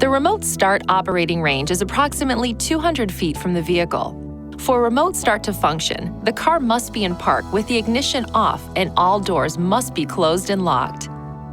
The remote start operating range is approximately 200 feet from the vehicle. For remote start to function, the car must be in park with the ignition off and all doors must be closed and locked.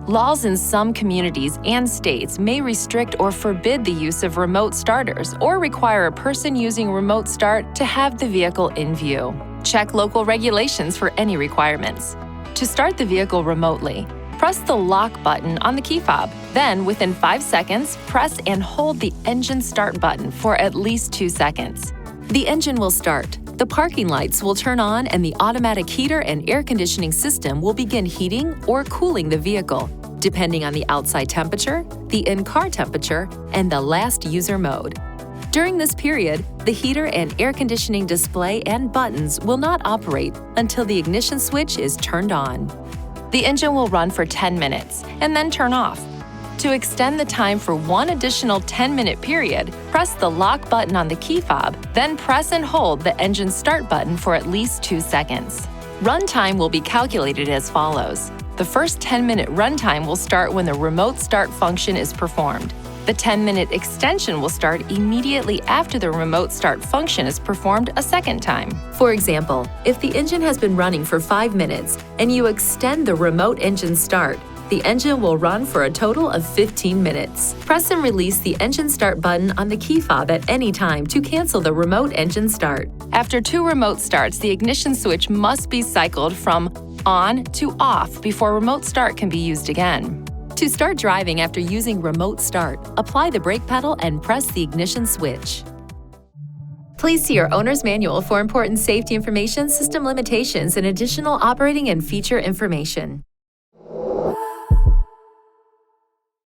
Laws in some communities and states may restrict or forbid the use of remote starters or require a person using remote start to have the vehicle in view. Check local regulations for any requirements. To start the vehicle remotely, press the lock button on the key fob. Then, within 5 seconds, press and hold the engine start button for at least 2 seconds. The engine will start, the parking lights will turn on, and the automatic heater and air conditioning system will begin heating or cooling the vehicle, depending on the outside temperature, the in-car temperature, and the last user mode. During this period, the heater and air conditioning display and buttons will not operate until the ignition switch is turned on. The engine will run for 10 minutes and then turn off. To extend the time for one additional 10-minute period, press the lock button on the key fob, then press and hold the engine start button for at least 2 seconds. Runtime will be calculated as follows. The first 10-minute runtime will start when the remote start function is performed. The 10-minute extension will start immediately after the remote start function is performed a second time. For example, if the engine has been running for 5 minutes and you extend the remote engine start, the engine will run for a total of 15 minutes. Press and release the engine start button on the key fob at any time to cancel the remote engine start. After 2 remote starts, the ignition switch must be cycled from on to off before remote start can be used again. To start driving after using remote start, apply the brake pedal and press the ignition switch. Please see your owner's manual for important safety information, system limitations, and additional operating and feature information.